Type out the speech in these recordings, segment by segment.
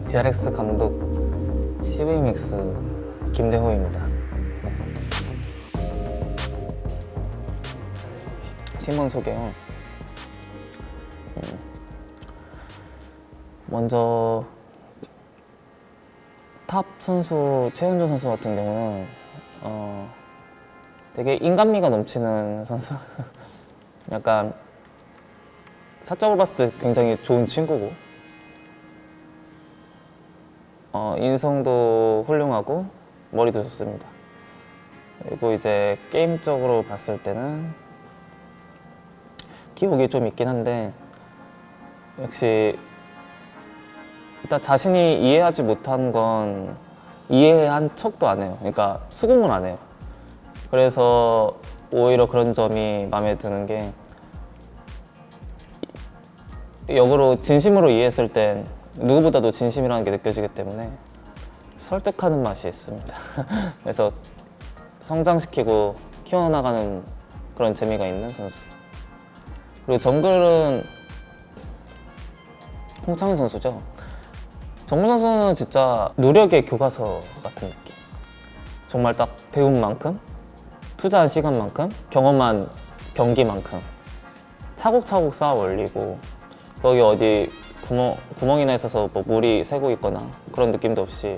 DRX 감독 CVMX 김대호입니다. 팀원 소개요. 먼저 탑 선수 최은주 선수 같은 경우는 되게 인간미가 넘치는 선수. 약간 사적으로 봤을 때 굉장히 좋은 친구고, 인성도 훌륭하고 머리도 좋습니다. 그리고 이제 게임적으로 봤을 때는 기복이 좀 있긴 한데, 역시 일단 자신이 이해하지 못한 건 이해한 척도 안 해요. 그러니까 수긍을 안 해요. 그래서 오히려 그런 점이 마음에 드는 게, 역으로 진심으로 이해했을 땐 누구보다도 진심이라는 게 느껴지기 때문에 설득하는 맛이 있습니다. 그래서 성장시키고 키워나가는 그런 재미가 있는 선수. 그리고 정글은 홍창현 선수죠. 정글 선수는 진짜 노력의 교과서 같은 느낌. 정말 딱 배운 만큼, 투자한 시간만큼, 경험한 경기만큼 차곡차곡 쌓아 올리고, 거기 어디 구멍이나 있어서 뭐 물이 새고 있거나 그런 느낌도 없이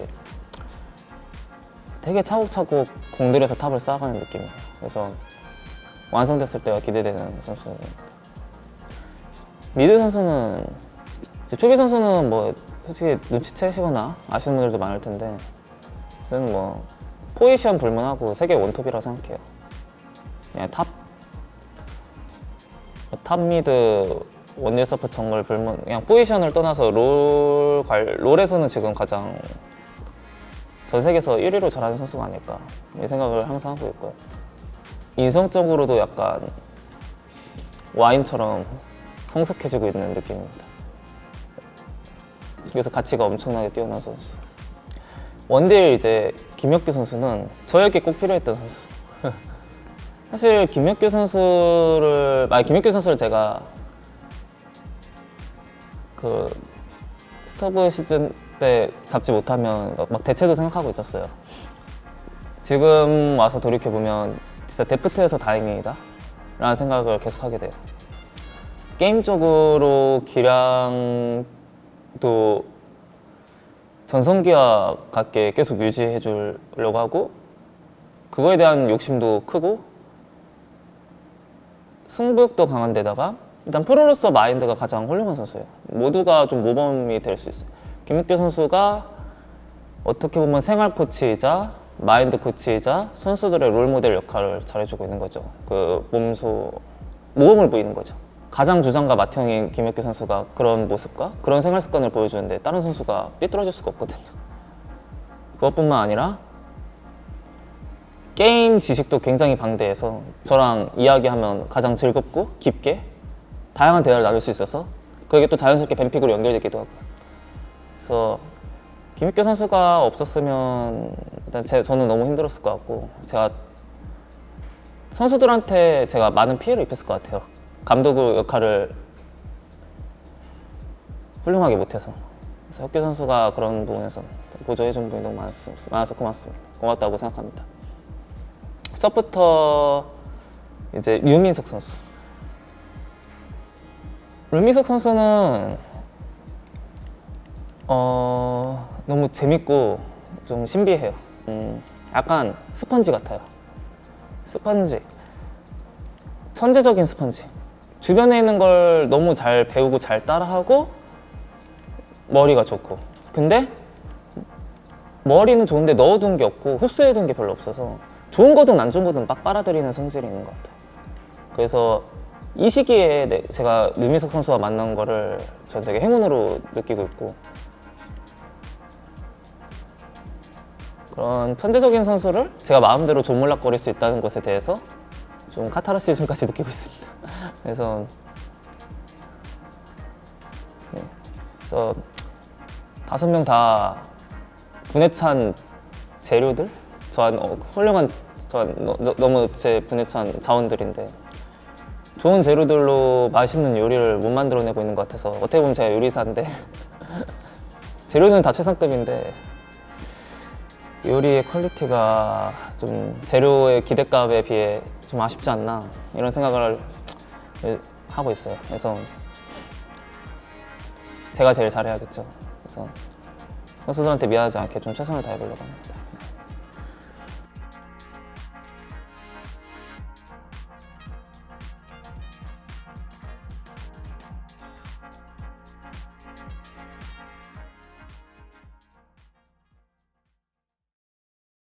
되게 차곡차곡 공들여서 탑을 쌓아가는 느낌이에요. 그래서 완성됐을 때가 기대되는 선수입니다. 미드 선수는, 초비 선수는 뭐 솔직히 눈치채시거나 아시는 분들도 많을 텐데, 저는 뭐 포지션 불문하고 세계 원톱이라고 생각해요. 그냥 탑 미드 원딜 서포 정글 불문, 그냥 포지션을 떠나서 롤에서는 지금 가장 전 세계에서 1위로 잘하는 선수가 아닐까, 이 생각을 항상 하고 있고요. 인성적으로도 약간 와인처럼 성숙해지고 있는 느낌입니다. 그래서 가치가 엄청나게 뛰어난 선수. 원딜 이제 김혁규 선수는 저에게 꼭 필요했던 선수. 사실 김혁규 선수를 제가 그 스토브 시즌 때 잡지 못하면 막 대체도 생각하고 있었어요. 지금 와서 돌이켜보면 진짜 데프트에서 다행이다 라는 생각을 계속 하게 돼요. 게임적으로 기량도 전성기와 같게 계속 유지해 주려고 하고, 그거에 대한 욕심도 크고, 승부욕도 강한 데다가 일단 프로로서 마인드가 가장 훌륭한 선수예요. 모두가 좀 모범이 될 수 있어요. 김혁규 선수가 어떻게 보면 생활 코치이자 마인드 코치이자 선수들의 롤모델 역할을 잘해주고 있는 거죠. 그 모범을 보이는 거죠. 가장 주장과 맏형인 김혁규 선수가 그런 모습과 그런 생활 습관을 보여주는데 다른 선수가 삐뚤어질 수가 없거든요. 그것뿐만 아니라 게임 지식도 굉장히 방대해서 저랑 이야기하면 가장 즐겁고 깊게 다양한 대화를 나눌 수 있어서 그게 또 자연스럽게 뱀픽으로 연결되기도 하고요. 그래서 김혁규 선수가 없었으면 일단 저는 너무 힘들었을 것 같고, 제가 선수들한테 제가 많은 피해를 입혔을 것 같아요. 감독 역할을 훌륭하게 못해서. 그래서 혁규 선수가 그런 부분에서 보조해준 부분이 너무 많아서 고맙습니다. 고맙다고 생각합니다. 서포터 이제 류민석 선수. 류민석 선수는 너무 재밌고 좀 신비해요. 약간 스펀지 같아요. 스펀지. 천재적인 스펀지. 주변에 있는 걸 너무 잘 배우고 잘 따라하고 머리가 좋고, 근데 머리는 좋은데 넣어둔 게 없고 흡수해둔 게 별로 없어서 좋은 거든 안 좋은 거든 막 빨아들이는 성질이 있는 것 같아요. 그래서 이 시기에 제가 류민석 선수와 만난 거를 저는 되게 행운으로 느끼고 있고, 그런 천재적인 선수를 제가 마음대로 조물락거릴 수 있다는 것에 대해서 좀 카타르시즘까지 느끼고 있습니다. 그래서 5명 다 분에 찬 재료들? 훌륭한, 너무 제 분에 찬 자원들인데, 좋은 재료들로 맛있는 요리를 못 만들어내고 있는 것 같아서, 어떻게 보면 제가 요리사인데 재료는 다 최상급인데 요리의 퀄리티가 좀 재료의 기대값에 비해 좀 아쉽지 않나 이런 생각을 하고 있어요. 그래서 제가 제일 잘해야겠죠. 그래서 선수들한테 미안하지 않게 좀 최선을 다해보려고 합니다.